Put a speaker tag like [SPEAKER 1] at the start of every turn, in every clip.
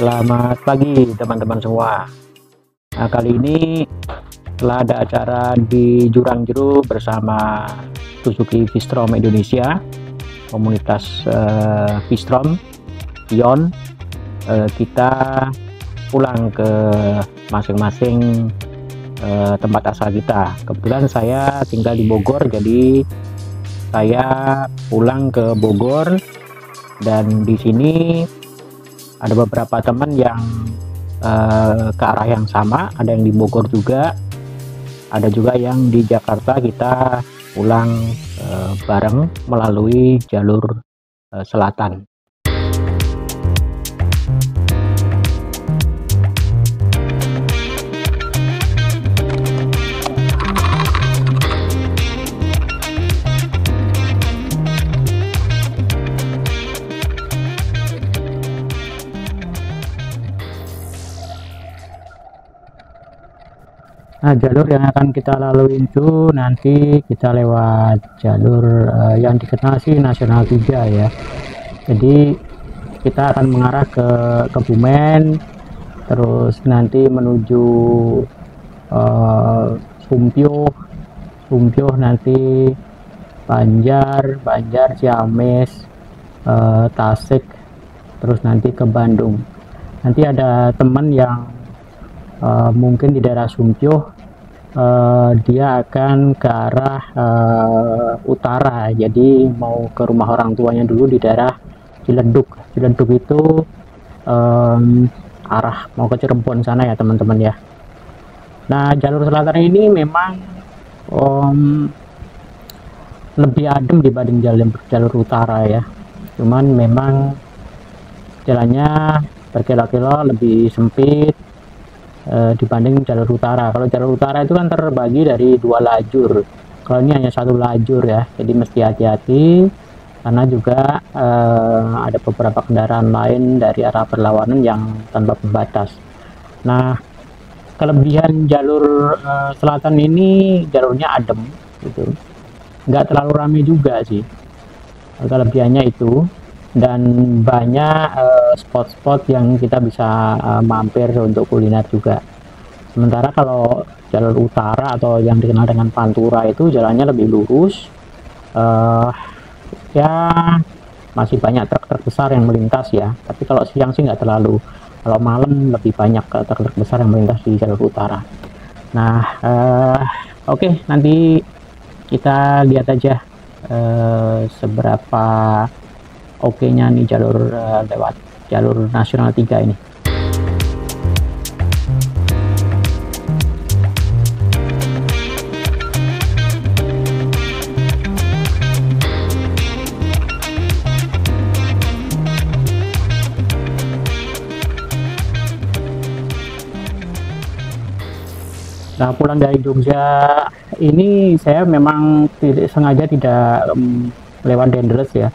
[SPEAKER 1] Selamat pagi teman-teman semua. Nah, kali ini telah ada acara di Jurang Jeru bersama Suzuki V-Strom Indonesia, komunitas V-Strom Ion. Kita pulang ke masing-masing tempat asal kita. Kebetulan saya tinggal di Bogor, jadi saya pulang ke Bogor, dan di sini ada beberapa teman yang ke arah yang sama, ada yang di Bogor juga, ada juga yang di Jakarta. Kita pulang bareng melalui jalur selatan. Nah, jalur yang akan kita lalui itu nanti kita lewat jalur yang dikenal sih Nasional 3 ya. Jadi kita akan mengarah ke Kebumen, terus nanti menuju Sumpioh, nanti Banjar, Ciamis, Tasik, terus nanti ke Bandung. Nanti ada teman yang mungkin di daerah Sumpioh, dia akan ke arah utara, jadi mau ke rumah orang tuanya dulu di daerah Ciledug. Ciledug itu arah mau ke Cirebon sana ya teman-teman ya. Nah, jalur selatan ini memang lebih adem dibanding jalur utara ya, cuman memang jalannya berkilo-kilo lebih sempit dibanding jalur utara. Kalau jalur utara itu kan terbagi dari 2 lajur, kalau ini hanya 1 lajur ya, jadi mesti hati-hati karena juga ada beberapa kendaraan lain dari arah berlawanan yang tanpa pembatas. Nah, kelebihan jalur selatan ini jalurnya adem gitu, nggak terlalu ramai juga sih, kelebihannya itu. Dan banyak spot-spot yang kita bisa mampir untuk kuliner juga. Sementara kalau jalur utara atau yang dikenal dengan Pantura itu jalannya lebih lurus, ya masih banyak truk-truk besar yang melintas ya, tapi kalau siang sih nggak terlalu. Kalau malam lebih banyak truk-truk besar yang melintas di jalur utara. Nah, oke, nanti kita lihat aja seberapa oke-nya nih jalur lewat jalur Nasional 3 ini. Nah, pulang dari Jogja ini saya memang sengaja tidak lewat Dendels ya.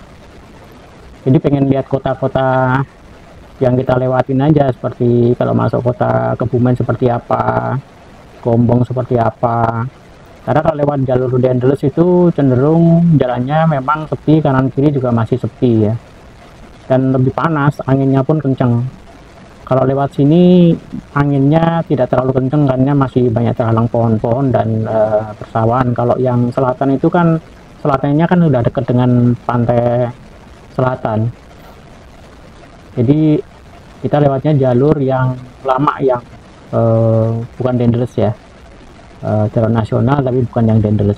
[SPEAKER 1] Jadi pengen lihat kota-kota yang kita lewatin aja, seperti kalau masuk kota Kebumen seperti apa, Gombong seperti apa. Karena kalau lewat jalur Dendels itu cenderung jalannya memang sepi, kanan kiri juga masih sepi ya, dan lebih panas, anginnya pun kenceng. Kalau lewat sini anginnya tidak terlalu kenceng karena masih banyak terhalang pohon-pohon dan persawahan. Kalau yang selatan itu kan, selatannya kan udah dekat dengan pantai selatan, jadi kita lewatnya jalur yang lama, yang bukan Dendels ya, jalur nasional tapi bukan yang Dendels.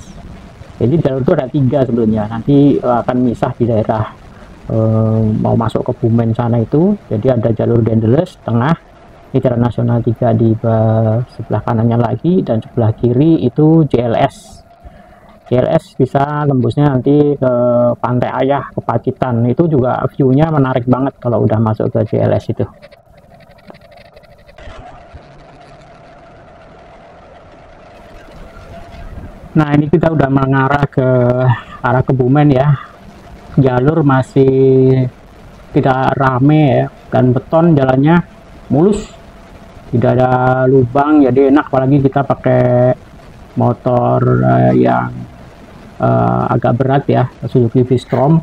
[SPEAKER 1] Jadi jalur itu ada 3 sebelumnya, nanti akan misah di daerah mau masuk ke Kebumen sana itu. Jadi ada jalur Dendels tengah, Di Jalan Nasional 3 di sebelah kanannya lagi, dan sebelah kiri itu JLS. JLS bisa tembusnya nanti ke Pantai Ayah, ke Pacitan. Itu juga view-nya menarik banget kalau udah masuk ke JLS itu. Nah, ini kita udah mengarah ke arah Kebumen ya. Jalur masih tidak rame ya, dan beton jalannya mulus, tidak ada lubang, jadi enak. Apalagi kita pakai motor yang agak berat ya, Suzuki V-Strom.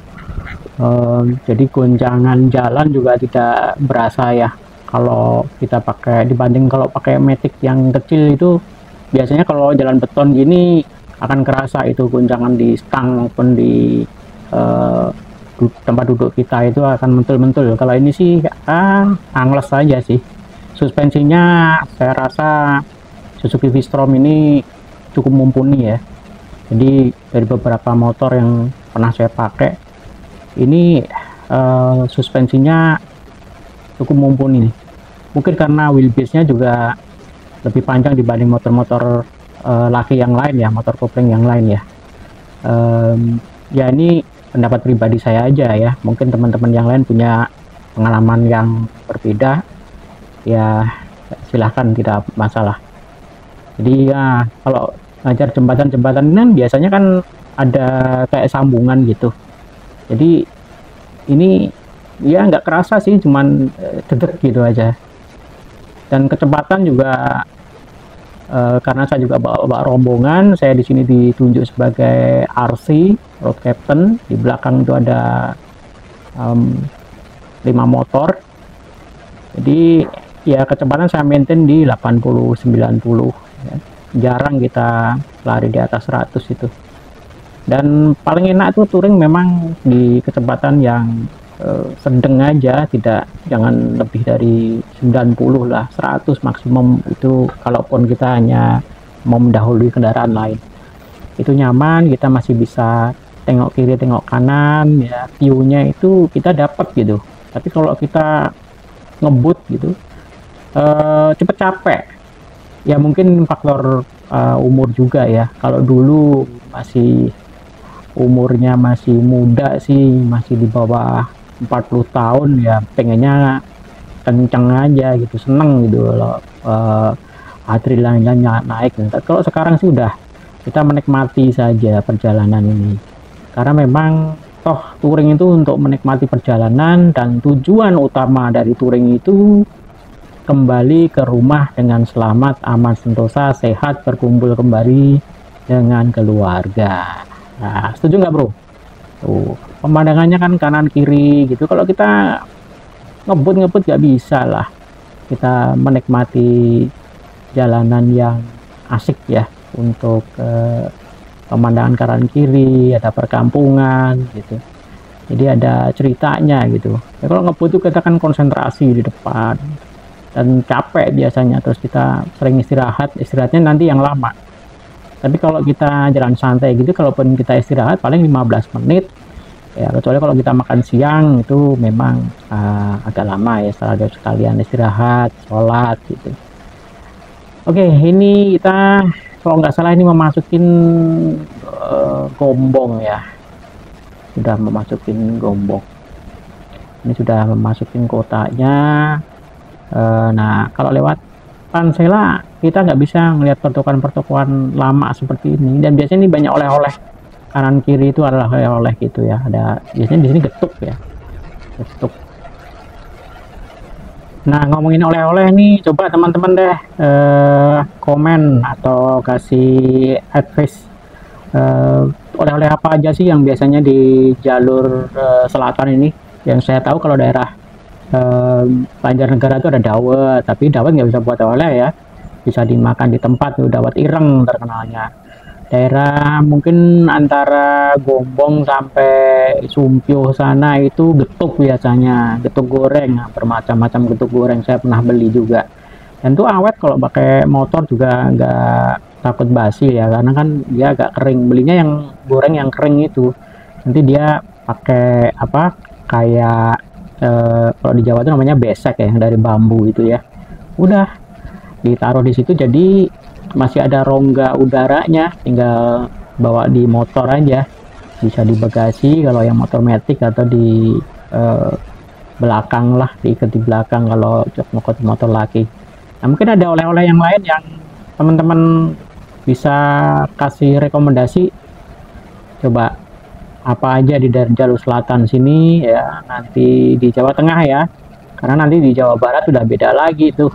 [SPEAKER 1] Jadi gonjangan jalan juga tidak berasa ya kalau kita pakai, dibanding kalau pakai Matic yang kecil itu. Biasanya kalau jalan beton gini akan kerasa itu gonjangan di stang maupun di tempat duduk kita, itu akan mentul-mentul. Kalau ini sih angles saja sih. Suspensinya saya rasa Suzuki V-Strom ini cukup mumpuni ya. Jadi dari beberapa motor yang pernah saya pakai, ini suspensinya cukup mumpuni nih. Mungkin karena wheelbase-nya juga lebih panjang dibanding motor-motor laki yang lain ya, motor kopling yang lain ya. Ya ini pendapat pribadi saya aja ya. Mungkin teman-teman yang lain punya pengalaman yang berbeda, ya silahkan, tidak masalah. Jadi ya kalau ngajar jembatan-jembatan kan biasanya kan ada kayak sambungan gitu. Jadi ini ya nggak kerasa sih, cuman dedek gitu aja. Dan kecepatan juga karena saya juga bawa rombongan, saya di sini ditunjuk sebagai RC, road captain. Di belakang itu ada 5 motor. Jadi ya kecepatan saya maintain di 80-90 ya. Jarang kita lari di atas 100 itu. Dan paling enak tuh touring memang di kecepatan yang sedang aja, jangan lebih dari 90 lah, 100 maksimum itu. Kalaupun kita hanya mau mendahului kendaraan lain, itu nyaman, kita masih bisa tengok kiri tengok kanan ya, view-nya itu kita dapat gitu. Tapi kalau kita ngebut gitu cepet capek ya, mungkin faktor umur juga ya. Kalau dulu masih umurnya masih muda sih, masih di bawah 40 tahun ya, pengennya kenceng aja gitu, seneng gitu loh, adrenalinnya naik. Kalau sekarang sih udah, kita menikmati saja perjalanan ini, karena memang toh touring itu untuk menikmati perjalanan, dan tujuan utama dari touring itu kembali ke rumah dengan selamat, aman, sentosa, sehat, berkumpul kembali dengan keluarga. Nah, setuju nggak bro? Tuh, pemandangannya kan kanan kiri gitu. Kalau kita ngebut nggak bisa lah kita menikmati jalanan yang asik ya, untuk pemandangan kanan kiri, ada perkampungan gitu, jadi ada ceritanya gitu ya. Kalau ngebut itu kita kan konsentrasi di depan dan capek biasanya, terus kita sering istirahatnya nanti yang lama. Tapi kalau kita jalan santai gitu, kalaupun kita istirahat paling 15 menit ya, kecuali kalau kita makan siang itu memang agak lama ya, setelah sekalian istirahat, sholat gitu. Oke, ini kita kalau nggak salah ini memasukin Gombong ya, sudah memasukin Gombong, ini sudah memasukin kotanya. Nah, kalau lewat Pansela kita nggak bisa melihat pertokoan-pertokoan lama seperti ini, dan biasanya ini banyak oleh-oleh, kanan kiri itu adalah oleh-oleh gitu ya. Ada biasanya di sini getuk ya, getuk. Nah, ngomongin oleh-oleh nih, coba teman-teman deh komen atau kasih advice, oleh-oleh apa aja sih yang biasanya di jalur selatan ini. Yang saya tahu kalau daerah Banjarnegara itu ada dawet, tapi dawet nggak bisa buat oleh ya, bisa dimakan di tempat tuh, dawet ireng terkenalnya. Daerah mungkin antara Gombong sampai Sumpio sana itu getuk biasanya, getuk goreng, bermacam-macam getuk goreng saya pernah beli juga. Dan tuh awet, kalau pakai motor juga nggak takut basi ya, karena kan dia agak kering. Belinya yang goreng yang kering itu, nanti dia pakai apa, kayak kalau di Jawa itu namanya besek ya, yang dari bambu itu ya. udah ditaruh di situ, jadi masih ada rongga udaranya, tinggal bawa di motor aja, bisa di bagasi kalau yang motor metik, atau di belakang lah, diikat di belakang kalau motor laki. Nah, mungkin ada oleh-oleh yang lain yang teman-teman bisa kasih rekomendasi, coba apa aja di daerah jalur selatan sini ya, nanti di Jawa Tengah ya, karena nanti di Jawa Barat udah beda lagi tuh.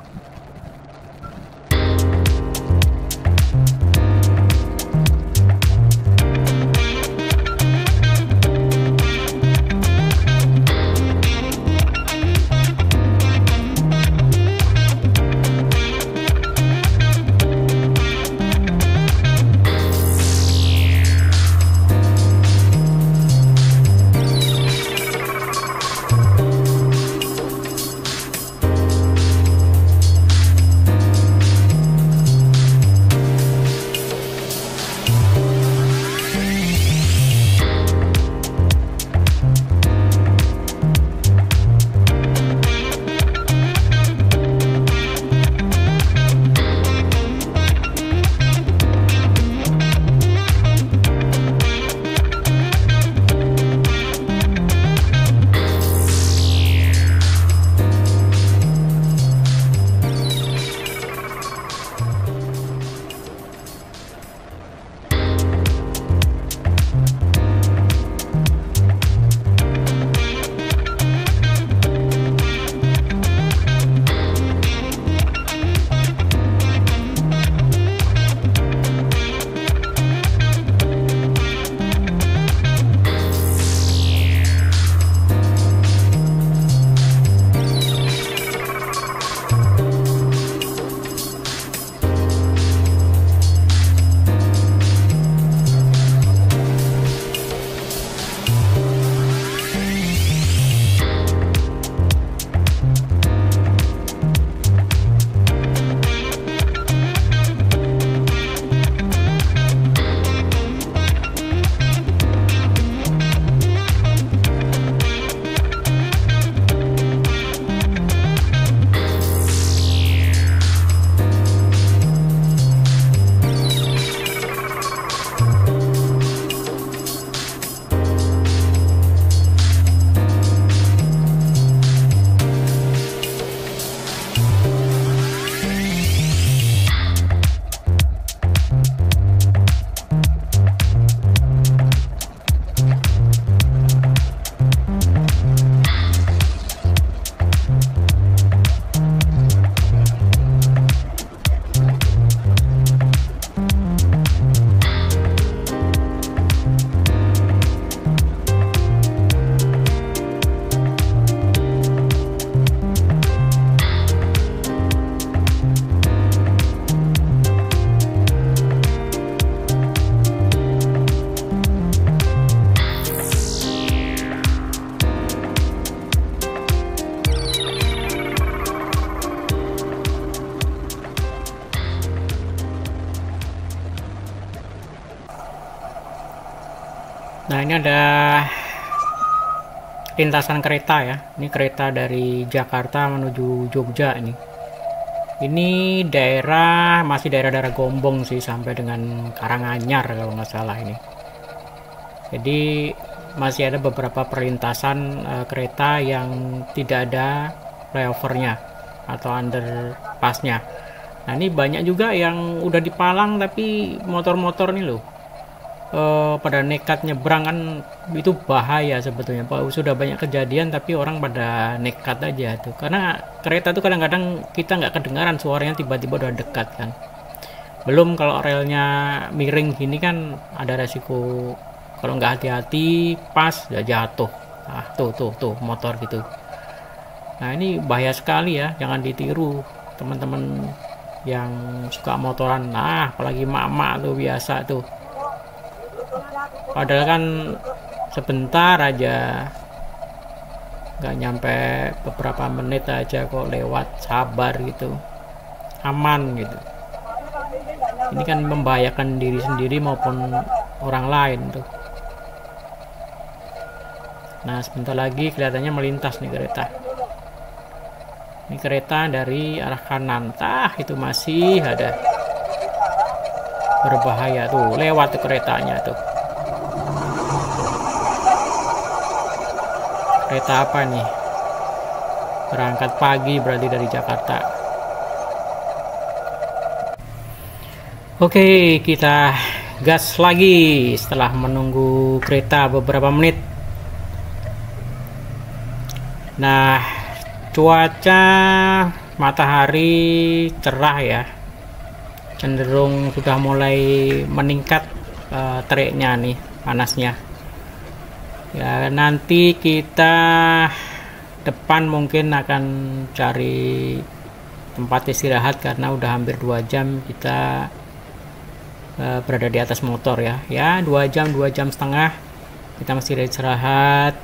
[SPEAKER 2] Nah, ini ada lintasan kereta ya. Ini kereta dari Jakarta menuju Jogja ini. Ini daerah, masih daerah-daerah Gombong sih, sampai dengan Karanganyar kalau nggak salah ini. Jadi masih ada beberapa perlintasan kereta yang tidak ada flyovernya atau underpassnya. Nah, ini banyak juga yang udah dipalang tapi motor-motor nih loh pada nekat nyebrang, kan itu bahaya sebetulnya. Sudah banyak kejadian tapi orang pada nekat aja tuh, karena kereta tuh kadang-kadang kita nggak kedengaran suaranya, tiba-tiba udah dekat kan. Belum kalau relnya miring gini kan ada resiko kalau nggak hati-hati pas udah jatuh. Nah, tuh motor gitu. Nah, ini bahaya sekali ya, jangan ditiru teman-teman yang suka motoran. Nah, apalagi mama tuh biasa tuh, padahal kan sebentar aja, nggak nyampe beberapa menit aja kok lewat, sabar gitu, aman gitu. Ini kan membahayakan diri sendiri maupun orang lain tuh. Nah, sebentar lagi kelihatannya melintas nih kereta. Ini kereta dari arah kanan, itu masih ada, berbahaya tuh, lewat tuh keretanya tuh. Kereta apa nih? Berangkat pagi berarti dari Jakarta. Oke, kita gas lagi setelah menunggu kereta beberapa menit. Nah, cuaca matahari cerah ya, cenderung sudah mulai meningkat teriknya nih, panasnya ya. Nanti kita depan mungkin akan cari tempat istirahat karena udah hampir 2 jam kita berada di atas motor ya 2 jam setengah kita masih istirahat,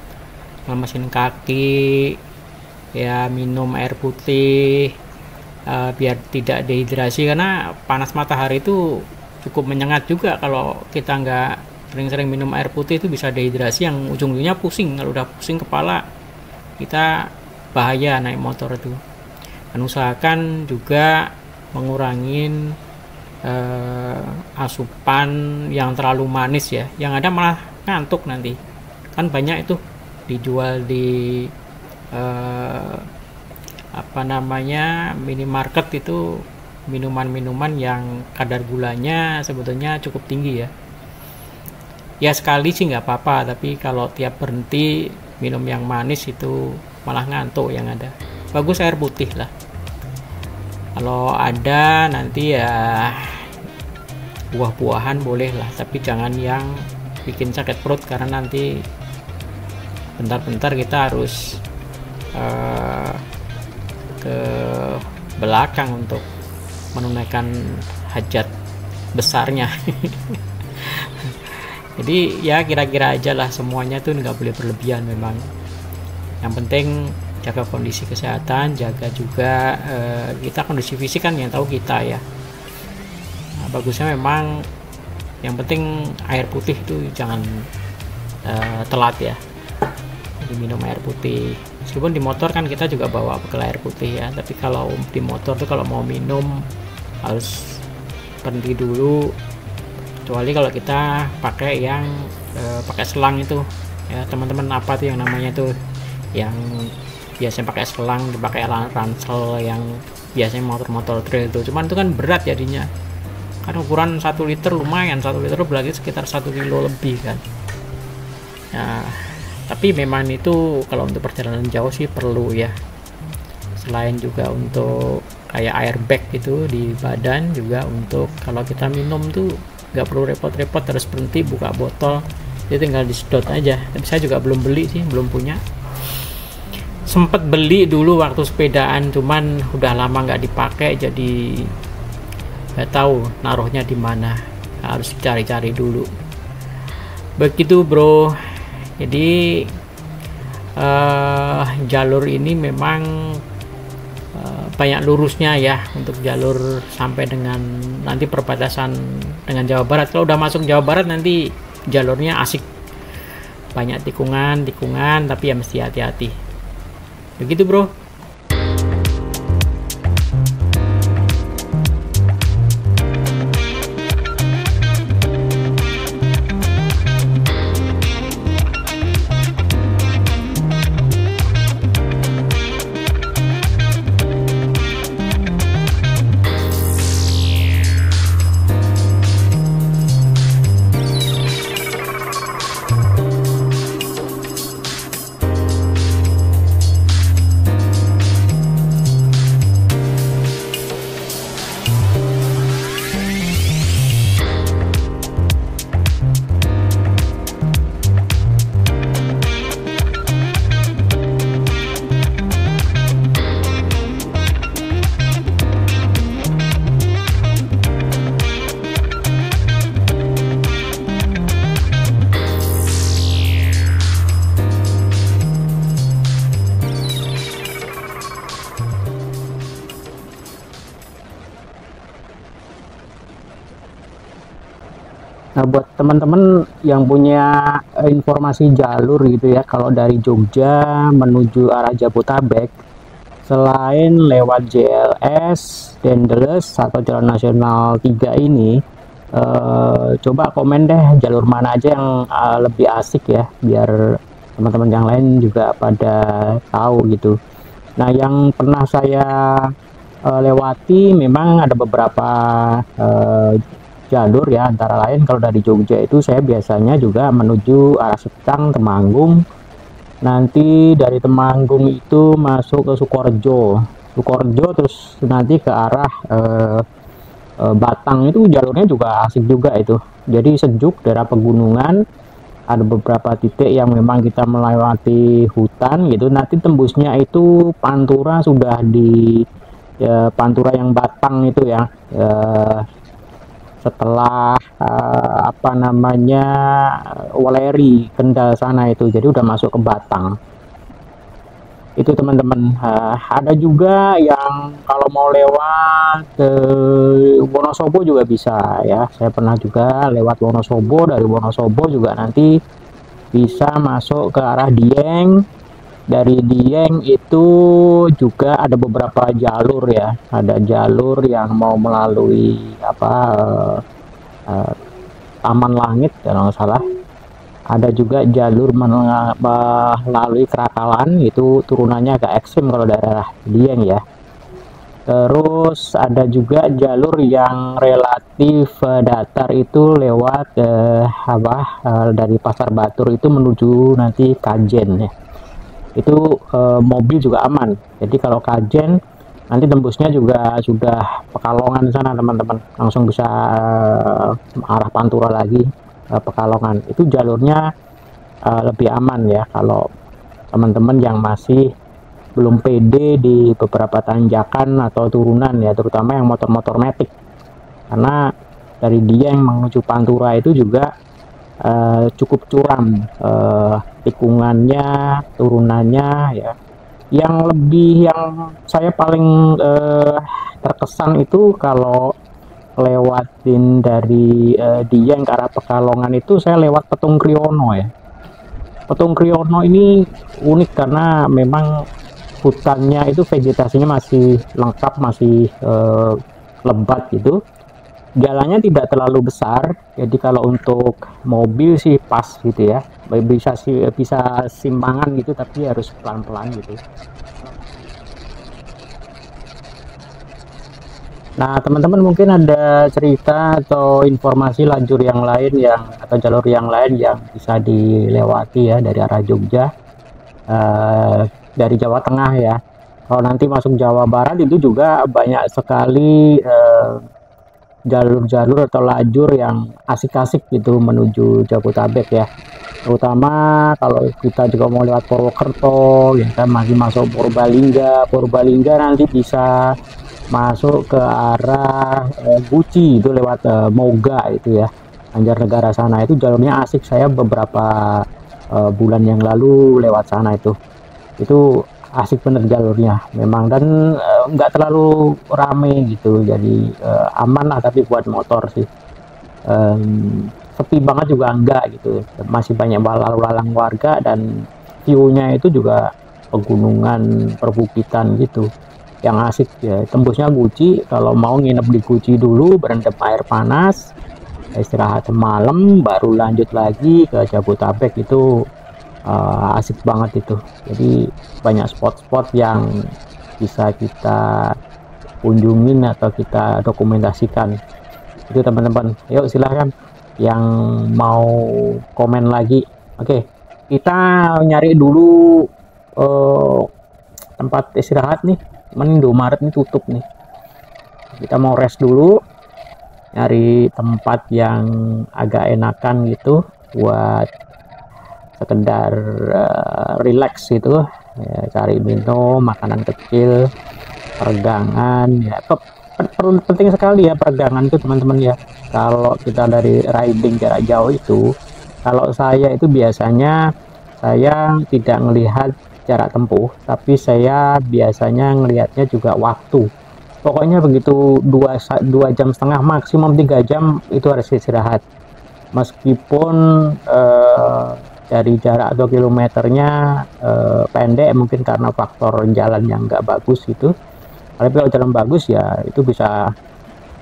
[SPEAKER 2] ngelemesin kaki ya, minum air putih biar tidak dehidrasi, karena panas matahari itu cukup menyengat juga. Kalau kita nggak sering-sering minum air putih itu bisa dehidrasi yang ujung-ujungnya pusing. Kalau udah pusing kepala kita bahaya naik motor itu. Dan usahakan juga mengurangin asupan yang terlalu manis ya, yang ada malah ngantuk nanti. Kan banyak itu dijual di minimarket itu minuman-minuman yang kadar gulanya sebetulnya cukup tinggi ya sekali sih nggak apa-apa, tapi kalau tiap berhenti minum yang manis itu malah ngantuk yang ada. Bagus air putih lah kalau ada, nanti ya buah-buahan boleh lah, tapi jangan yang bikin sakit perut, karena nanti bentar-bentar kita harus ke belakang untuk menunaikan hajat besarnya. Jadi ya kira-kira aja lah, semuanya tuh nggak boleh berlebihan memang. Yang penting jaga kondisi kesehatan, jaga juga kita kondisi fisik kan yang tahu kita ya. Nah, bagusnya memang yang penting air putih itu jangan telat ya. Jadi minum air putih. Meskipun di motor kan kita juga bawa bekal air putih ya, tapi kalau di motor tuh kalau mau minum harus berhenti dulu. Kecuali kalau kita pakai yang pakai selang itu ya teman-teman, apa tuh yang namanya tuh yang biasanya pakai selang, dipakai ransel yang biasanya motor-motor trail itu. Cuman itu kan berat jadinya, kan ukuran 1 liter lumayan, 1 liter berarti sekitar 1 kilo lebih kan. Nah, tapi memang itu kalau untuk perjalanan jauh sih perlu ya. Selain juga untuk kayak airbag itu di badan, juga untuk kalau kita minum tuh nggak perlu repot-repot terus berhenti buka botol, jadi tinggal disedot aja. Tapi saya juga belum beli sih, belum punya. Sempet beli dulu waktu sepedaan, cuman udah lama nggak dipakai, jadi nggak tahu naruhnya di mana, harus cari-cari dulu. Begitu bro. Jadi jalur ini memang banyak lurusnya ya, untuk jalur sampai dengan nanti perbatasan dengan Jawa Barat. Kalau udah masuk Jawa Barat nanti jalurnya asik, banyak tikungan tapi ya mesti hati-hati. Begitu bro.
[SPEAKER 1] Nah, buat teman-teman yang punya informasi jalur gitu ya, kalau dari Jogja menuju arah Jabotabek, selain lewat JLS, Dendels atau Jalan Nasional 3 ini, coba komen deh jalur mana aja yang lebih asik ya, biar teman-teman yang lain juga pada tahu gitu. Nah, yang pernah saya lewati memang ada beberapa jalur ya, antara lain kalau dari Jogja itu saya biasanya juga menuju arah Sekang, Temanggung. Nanti dari Temanggung itu masuk ke Sukorejo, terus nanti ke arah Batang. Itu jalurnya juga asik juga itu, jadi sejuk, daerah pegunungan. Ada beberapa titik yang memang kita melewati hutan gitu, nanti tembusnya itu Pantura, sudah di Pantura yang Batang itu ya, setelah apa namanya, Weleri, Kendal sana itu, jadi udah masuk ke Batang itu teman-teman. Ada juga yang kalau mau lewat ke Wonosobo juga bisa ya, saya pernah juga lewat Wonosobo. Dari Wonosobo juga nanti bisa masuk ke arah Dieng. Dari Dieng itu juga ada beberapa jalur ya, ada jalur yang mau melalui apa, Taman Langit kalau nggak salah. Ada juga jalur melalui Kerakalan, itu turunannya agak ekstrim kalau daerah Dieng ya. Terus ada juga jalur yang relatif datar, itu lewat dari Pasar Batur itu menuju nanti Kajen ya. Itu mobil juga aman. Jadi kalau Kajen nanti tembusnya juga sudah Pekalongan sana teman-teman, langsung bisa arah Pantura lagi, Pekalongan. Itu jalurnya lebih aman ya kalau teman-teman yang masih belum pede di beberapa tanjakan atau turunan ya, terutama yang motor-motor metik. Karena dari Dieng menuju Pantura itu juga cukup curam, tikungannya, turunannya ya. Yang saya paling terkesan itu kalau lewatin dari Dieng ke arah Pekalongan itu, saya lewat Petung Kriono ya. Petung Kriono ini unik karena memang hutannya itu vegetasinya masih lengkap, masih lebat gitu. Jalannya tidak terlalu besar, jadi kalau untuk mobil sih pas gitu ya, bisa simpangan gitu, tapi harus pelan-pelan gitu. Nah, teman-teman mungkin ada cerita atau informasi lajur yang lain atau jalur yang lain yang bisa dilewati ya dari arah Jogja, dari Jawa Tengah ya. Kalau nanti masuk Jawa Barat itu juga banyak sekali jalur-jalur atau lajur yang asik-asik gitu menuju Jabodetabek ya. Terutama kalau kita juga mau lewat Purwokerto ya kan, masih masuk Purbalingga nanti bisa masuk ke arah Guci, itu lewat Moga itu ya, Banjarnegara sana. Itu jalurnya asik, saya beberapa bulan yang lalu lewat sana. Itu asik bener jalurnya memang, dan nggak terlalu rame gitu, jadi aman lah. Tapi buat motor sih sepi banget juga enggak gitu, masih banyak lalu lalang warga, dan view-nya itu juga pegunungan, perbukitan gitu yang asik ya. Tembusnya Guci, kalau mau nginep di Guci dulu, berendam air panas, istirahat semalam, baru lanjut lagi ke Jabodetabek. Itu asik banget itu. Jadi banyak spot-spot yang bisa kita kunjungin atau kita dokumentasikan itu teman-teman. Yuk silahkan yang mau komen lagi. Oke, kita nyari dulu tempat istirahat nih. Indomaret ini tutup nih, kita mau rest dulu, nyari tempat yang agak enakan gitu buat sekedar relax gitu ya, cari minum, makanan kecil, peregangan ya. Penting sekali ya peregangan itu teman-teman ya. Kalau kita dari riding jarak jauh itu, kalau saya itu biasanya saya tidak melihat jarak tempuh, tapi saya biasanya ngelihatnya juga waktu. Pokoknya begitu 2 jam setengah, maksimum 3 jam itu harus istirahat. Meskipun dari jarak atau kilometernya pendek, mungkin karena faktor jalan yang nggak bagus gitu. Tapi kalau jalan bagus ya itu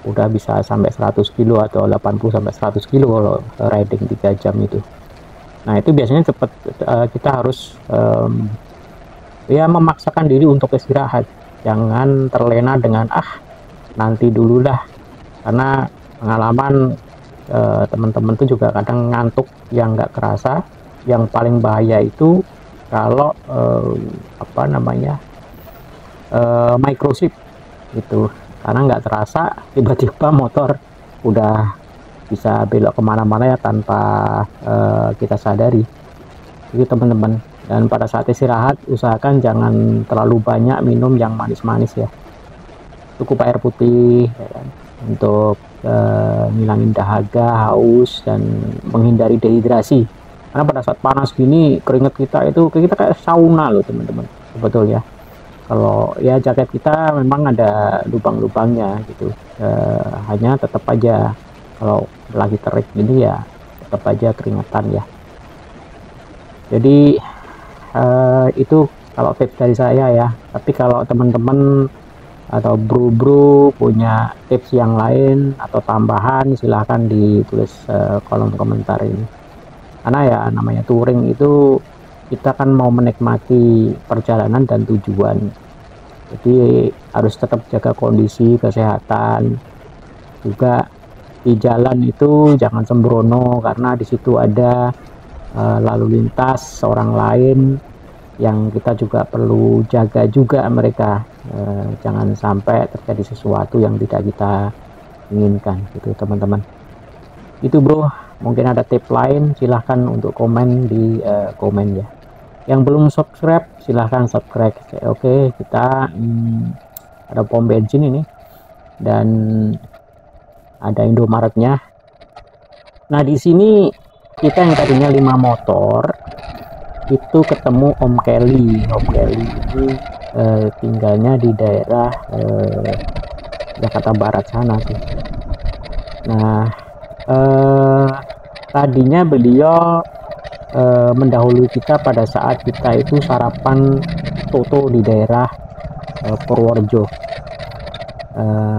[SPEAKER 1] udah bisa sampai 100 kilo atau 80 sampai 100 kilo kalau riding 3 jam itu. Nah itu biasanya cepet, kita harus ya memaksakan diri untuk istirahat, jangan terlena dengan nanti dulu lah, karena pengalaman teman-teman tuh juga kadang ngantuk yang nggak kerasa. Yang paling bahaya itu kalau microsleep itu, karena nggak terasa tiba-tiba motor udah bisa belok kemana-mana ya tanpa kita sadari. Jadi teman-teman, dan pada saat istirahat usahakan jangan terlalu banyak minum yang manis-manis ya, cukup air putih ya kan? Untuk ngilangin dahaga, haus, dan menghindari dehidrasi. Karena pada saat panas gini keringat kita kayak sauna loh teman-teman, sebetulnya. Kalau ya jaket kita memang ada lubang-lubangnya gitu, hanya tetap aja kalau lagi terik gini ya tetap aja keringetan ya. Jadi itu kalau tips dari saya ya. Tapi kalau teman-teman atau bro-bro punya tips yang lain atau tambahan, silahkan ditulis kolom komentar ini. Karena ya namanya touring itu kita kan mau menikmati perjalanan dan tujuan, jadi harus tetap jaga kondisi kesehatan juga. Di jalan itu jangan sembrono, karena di situ ada lalu lintas orang lain yang kita juga perlu jaga juga mereka. Jangan sampai terjadi sesuatu yang tidak kita inginkan gitu teman-teman. Itu bro, mungkin ada tips lain silahkan untuk komen di komen ya. Yang belum subscribe silahkan subscribe. Oke, kita ada pom bensin ini dan ada Indomaretnya. Nah di sini kita yang tadinya 5 motor itu ketemu Om Kelly. Om Kelly ini tinggalnya di daerah Jakarta Barat sana sih. Nah tadinya beliau mendahului kita pada saat kita itu sarapan soto di daerah Purworejo.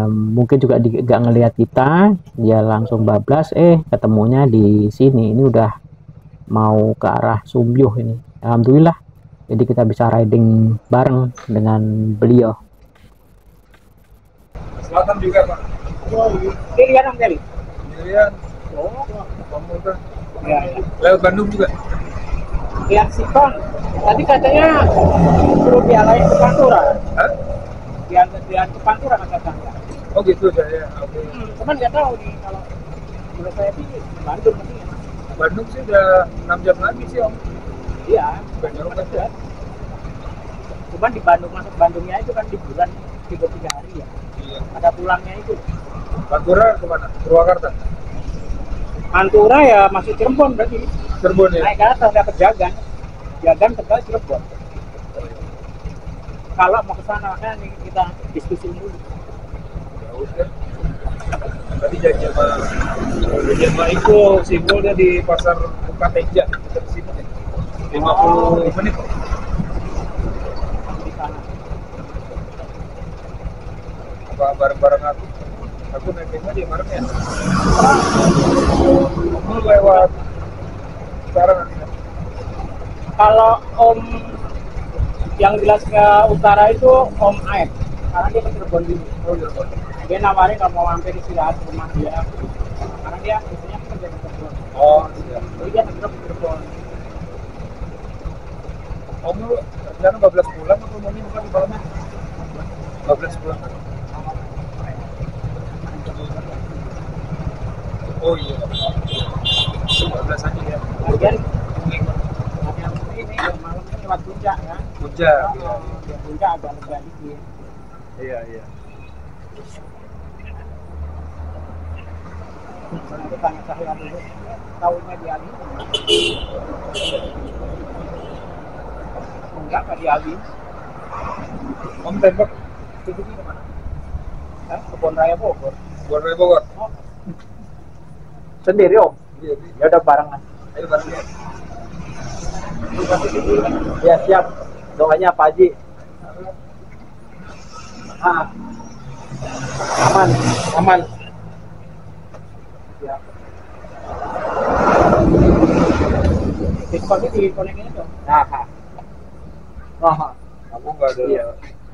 [SPEAKER 1] Mungkin juga gak ngelihat kita, dia langsung bablas, ketemunya di sini. Ini udah mau ke arah Sumbyo ini. Alhamdulillah, jadi kita bisa riding bareng dengan beliau.
[SPEAKER 3] Selatan juga Pak.
[SPEAKER 2] Kirian Om Kelly.
[SPEAKER 3] Kirian. Kamu kan? Ya. Lewat Bandung juga.
[SPEAKER 2] Lihat si Bang, tadi katanya suruh dialahin ke Pantura.
[SPEAKER 3] Hah?
[SPEAKER 2] Dia ke Pantura katanya.
[SPEAKER 3] Oh gitu saya. Oke.
[SPEAKER 2] Cuman nggak tahu nih, kalau menurut saya sih Bandung mending ya.
[SPEAKER 3] Bandung sih udah 6 jam lagi sih Om.
[SPEAKER 2] Iya,
[SPEAKER 3] Bandung
[SPEAKER 2] kan ya. Cuman di Bandung, masuk Bandungnya itu kan di bulan 3 hari ya.
[SPEAKER 3] Iya.
[SPEAKER 2] Ada pulangnya itu.
[SPEAKER 3] Pantura kemana? Purwakarta.
[SPEAKER 2] Pantura ya masuk Cirebon berarti.
[SPEAKER 3] Cirebon ya.
[SPEAKER 2] Naik ke atas dapat Jagan. Jagan Tegal Cirebon. Kalau mau ke sana kan kita diskusi dulu.
[SPEAKER 3] Ya udah. Tadi janji sama Iko, Simbol dia di pasar Bukateja dekat sini deh. 50 menit.
[SPEAKER 2] Di sana.
[SPEAKER 3] Apa bareng-bareng aku naik aja bareng ya. Mau lewat sekarang nanti.
[SPEAKER 2] Kalau Om yang jelas ke utara itu Om Aep, karena dia ke Cirebon dulu.
[SPEAKER 3] Oh Cirebon.
[SPEAKER 2] Dia nawarin kalau mau mampir istirahat ke rumah dia, karena dia biasanya kerja di Cirebon.
[SPEAKER 3] Oh iya.
[SPEAKER 2] Jadi dia tetap di Cirebon.
[SPEAKER 3] Om lu sekarang 12 bulan atau mau bukan di malamnya? 12 bulan kan? Oh iya. 12 aja ya.
[SPEAKER 2] Lagian ini malam kan lewat puncak kan?
[SPEAKER 3] Puncak.
[SPEAKER 2] Di puncak agak lega dikit.
[SPEAKER 3] Iya iya.
[SPEAKER 2] Nanti tanya saya dulu, tahunya di Ali? Enggak, nggak di Ali.
[SPEAKER 3] Om tembak titiknya kemana?
[SPEAKER 2] Kebon Raya Bogor.
[SPEAKER 3] Kebon Raya Bogor.
[SPEAKER 2] Oh. Sendiri Om?
[SPEAKER 3] Iya.
[SPEAKER 2] Ya udah barengan.
[SPEAKER 3] Ayo bareng ya.
[SPEAKER 4] Ya siap. Doanya Pak Haji. Aman, aman. Siap. Diskonnya di konekin dong.
[SPEAKER 3] Aku nggak ada.
[SPEAKER 4] Iya.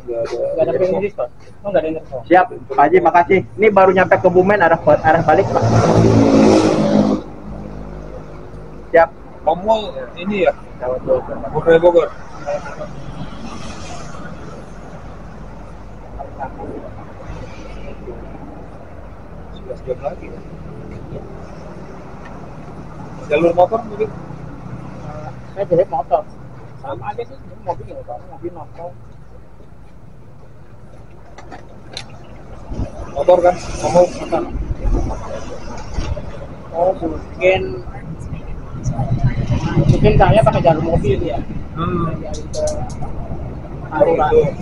[SPEAKER 3] Nggak ada
[SPEAKER 4] yang diskon. Oh, nggak ada yang diskon. Siap, Pak Haji, makasih. Ini baru nyampe ke Bumen, arah balik, Pak. Siap.
[SPEAKER 3] Kamu ini ya? Bogor. 11 jam lagi. Jalur motor mungkin?
[SPEAKER 4] Saya jadi motor. Sama aja sih, mobil motor.
[SPEAKER 3] Motor kan? Kamu motor.
[SPEAKER 4] Oh, mungkin saya pakai jalur mobil ya.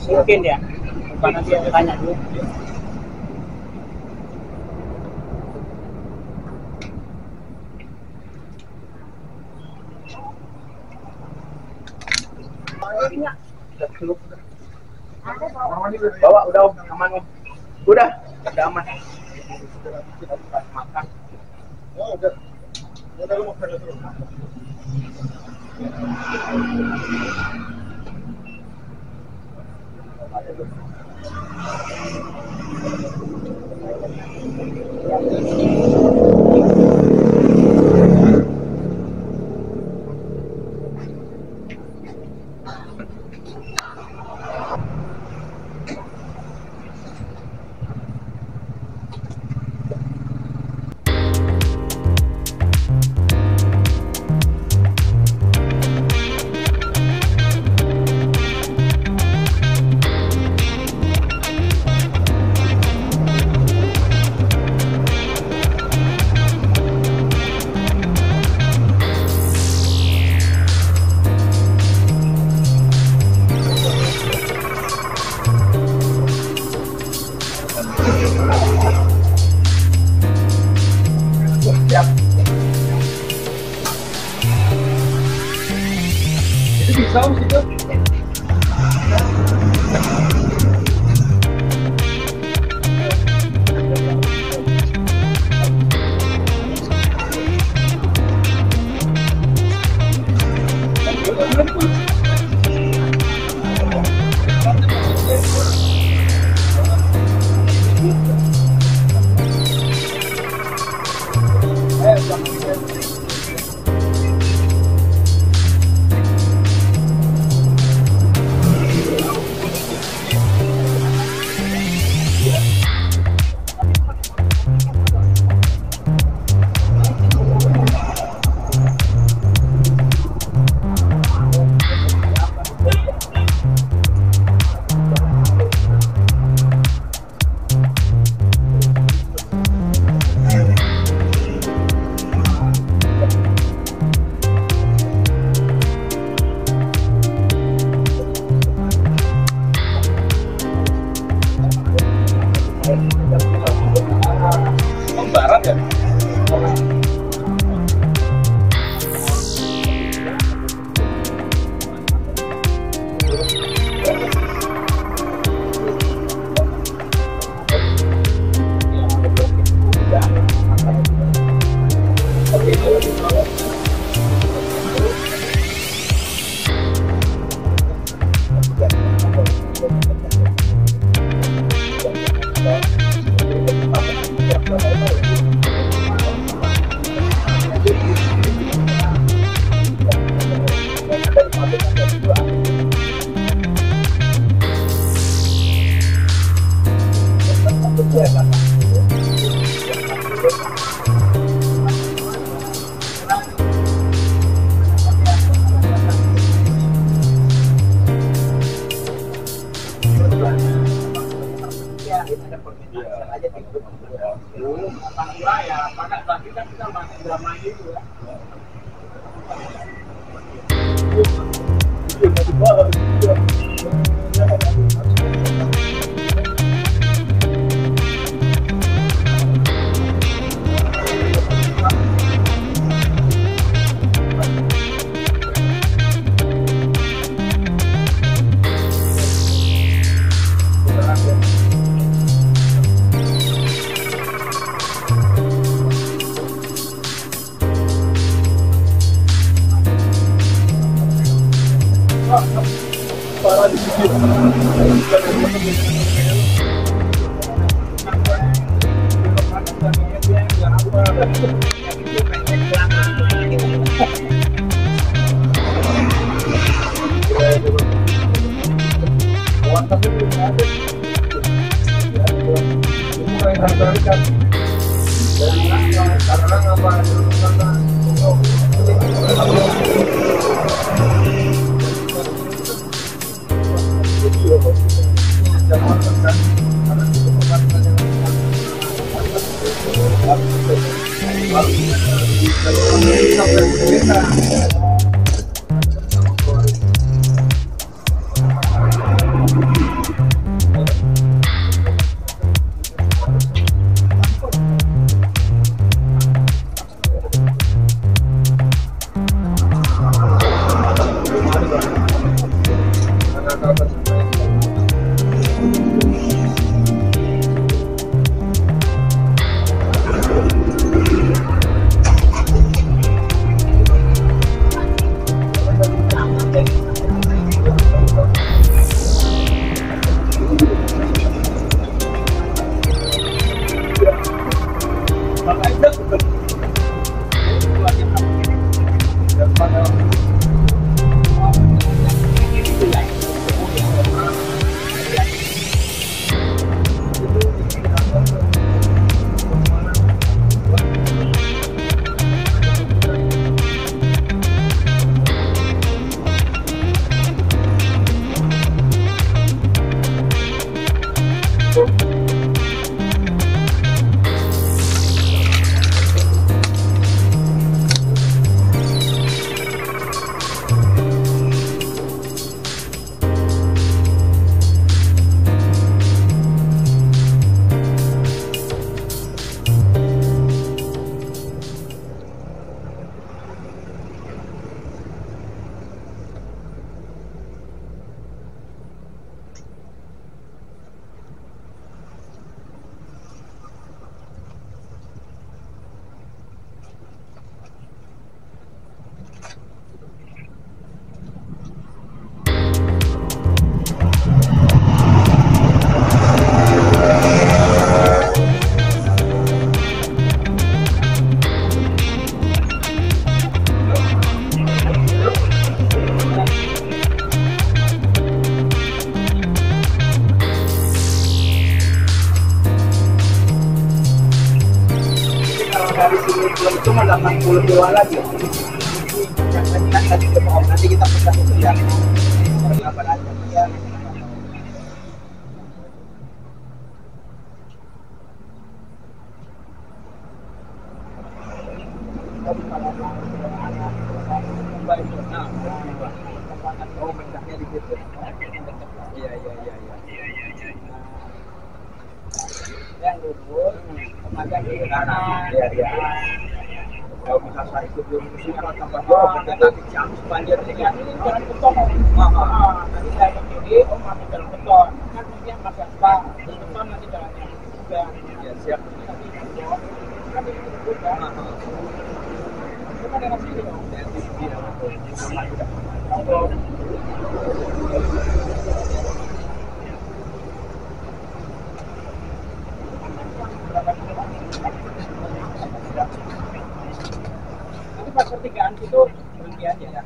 [SPEAKER 4] Mungkin ya. Bukan nanti yang tanya dulu. Bawa udah Om, aman Om. Udah aman. Makan.
[SPEAKER 3] Oh, udah. Udah lu makan dulu. Bisa situ. Barat ya?
[SPEAKER 4] itu mau 80 kilo lagi. Nanti kita pesan itu ya. Berapa aja ya. Oh, pecahnya di situ. Iya. Yang lurus, kemudian di kanan. Iya. Kalau misalnya itu belum musim kalau tambah jauh, nanti jam banjir ini jangan beton. Nanti saya ke kiri, masuk jalan beton. Kan mungkin masih apa? Beton nanti jalannya juga. Ya siap. Nanti beton. Nanti juga. Cuma dengan sini dong. Ya di sini ya. Nanti pas pertigaan itu berhenti aja ya.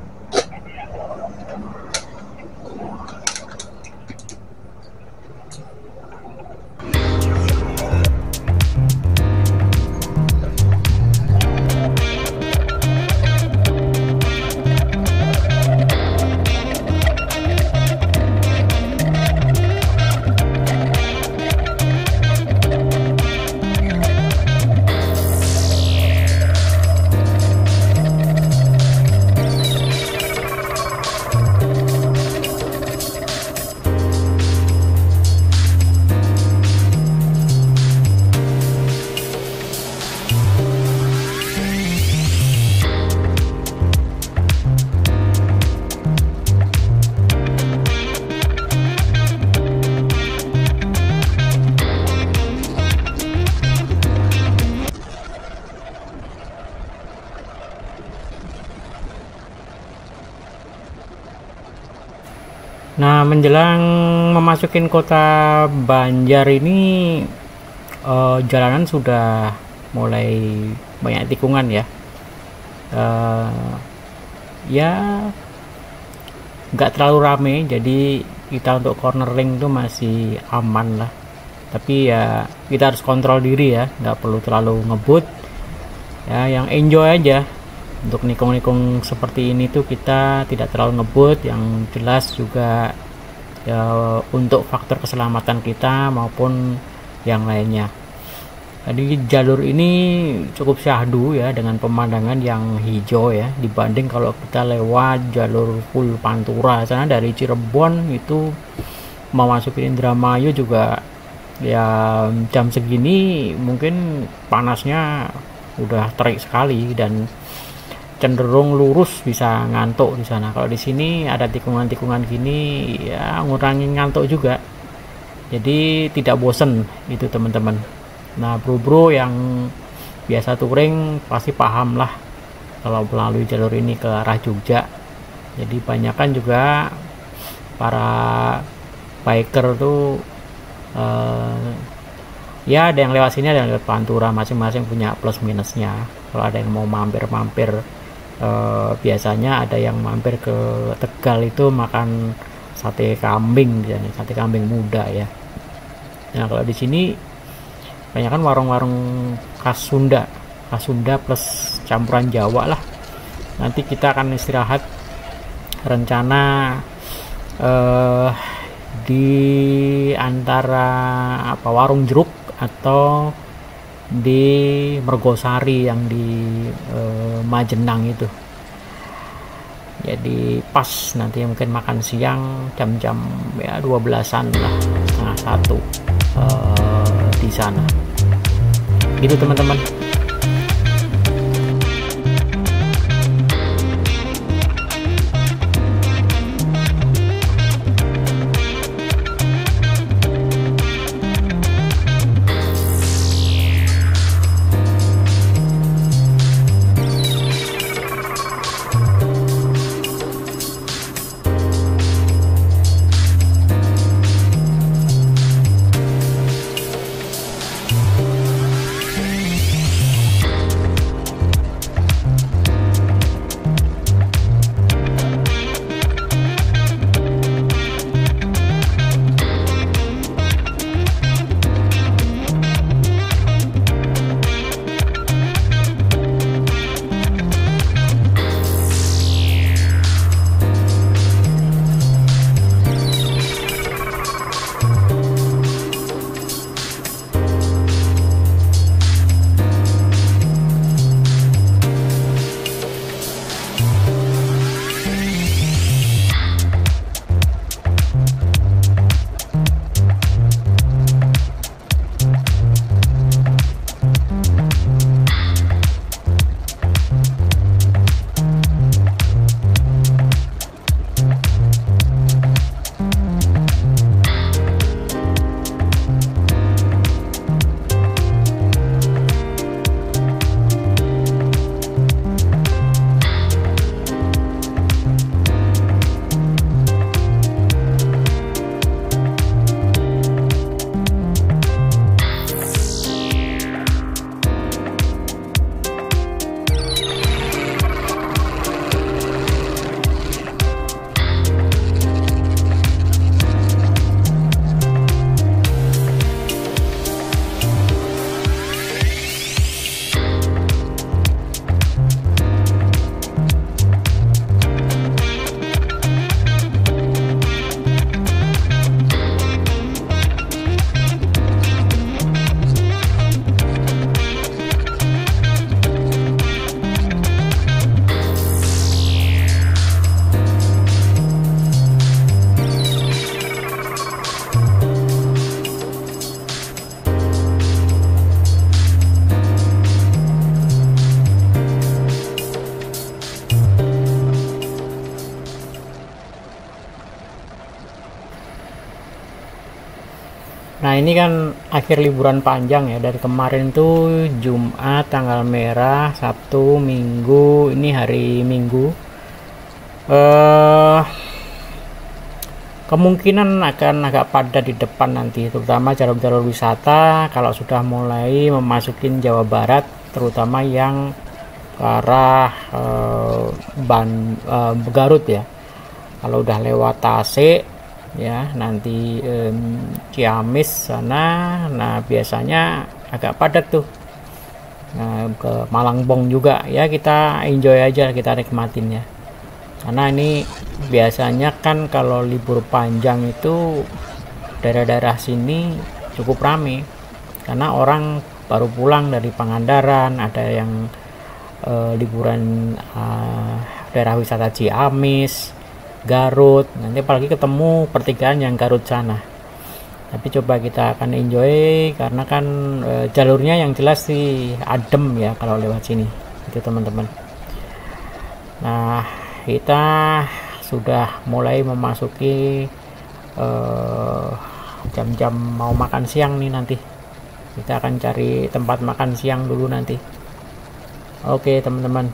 [SPEAKER 2] Nah, menjelang memasukin kota Banjar ini jalanan sudah mulai banyak tikungan ya. Ya nggak terlalu rame, jadi kita untuk cornering itu masih aman lah. Tapi ya kita harus kontrol diri ya, nggak perlu terlalu ngebut ya, yang enjoy aja. Untuk nikung-nikung seperti ini tuh kita tidak terlalu ngebut, yang jelas juga ya, untuk faktor keselamatan kita maupun yang lainnya. Jadi jalur ini cukup syahdu ya, dengan pemandangan yang hijau ya, dibanding kalau kita lewat jalur full Pantura sana dari Cirebon itu mau masuk Indramayu juga ya, jam segini mungkin panasnya udah terik sekali dan cenderung lurus, bisa ngantuk di sana. Kalau di sini ada tikungan-tikungan gini ya, ngurangi ngantuk juga, jadi tidak bosen itu teman-teman. Nah, bro-bro yang biasa touring pasti paham lah kalau melalui jalur ini ke arah Jogja. Jadi banyakkan juga para biker tuh ya ada yang lewat sini, ada yang lewat Pantura, masing-masing punya plus minusnya. Kalau ada yang mau mampir-mampir, biasanya ada yang mampir ke Tegal itu makan sate kambing, sate kambing muda ya. Nah, kalau di sini banyak kan warung-warung khas Sunda plus campuran Jawa lah. Nanti kita akan istirahat, rencana di antara warung jeruk atau di Mergosari yang di Majenang itu. Jadi pas nanti mungkin makan siang jam-jam ya 12-an lah, setengah 1 di sana. Gitu teman-teman. Nah, ini kan akhir liburan panjang ya, dari kemarin tuh Jumat tanggal merah, Sabtu, Minggu, ini hari Minggu. kemungkinan akan agak padat di depan nanti, terutama jalur-jalur wisata kalau sudah mulai memasukin Jawa Barat, terutama yang ke arah Garut ya. Kalau udah lewat Tasik ya, nanti Ciamis sana, nah biasanya agak padat tuh. Nah, ke Malangbong juga ya, kita enjoy aja, kita nikmatin ya, karena ini biasanya kan kalau libur panjang itu daerah-daerah sini cukup rame, karena orang baru pulang dari Pangandaran, ada yang liburan daerah wisata Ciamis, Garut, nanti apalagi ketemu pertigaan yang Garut sana. Tapi coba kita akan enjoy karena kan jalurnya yang jelas sih adem ya kalau lewat sini itu teman-teman. Nah, kita sudah mulai memasuki jam-jam mau makan siang nih, nanti kita akan cari tempat makan siang dulu nanti. Oke teman-teman,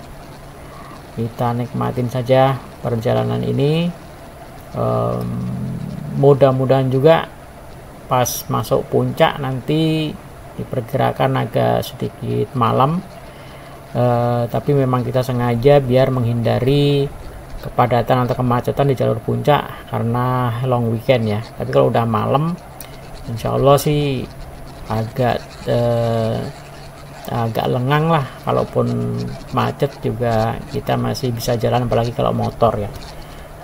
[SPEAKER 2] kita nikmatin saja perjalanan ini. Mudah-mudahan juga pas masuk puncak nanti diperkirakan agak sedikit malam, tapi memang kita sengaja biar menghindari kepadatan atau kemacetan di jalur puncak karena long weekend ya. Tapi kalau udah malam insya Allah sih agak lengang lah, kalaupun macet juga kita masih bisa jalan, apalagi kalau motor ya.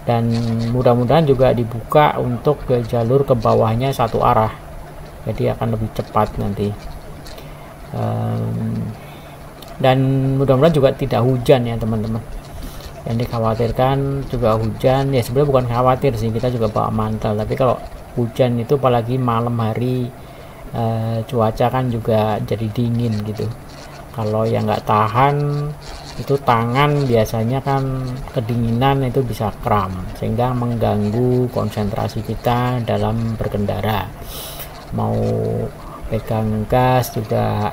[SPEAKER 2] Dan mudah-mudahan juga dibuka untuk ke jalur ke bawahnya satu arah, jadi akan lebih cepat nanti. Dan mudah-mudahan juga tidak hujan ya teman-teman. Yang dikhawatirkan juga hujan ya, sebenarnya bukan khawatir sih, kita juga bawa mantel, tapi kalau hujan itu apalagi malam hari, cuaca kan juga jadi dingin gitu. Kalau yang nggak tahan itu tangan biasanya kan kedinginan, itu bisa kram sehingga mengganggu konsentrasi kita dalam berkendara, mau pegang gas juga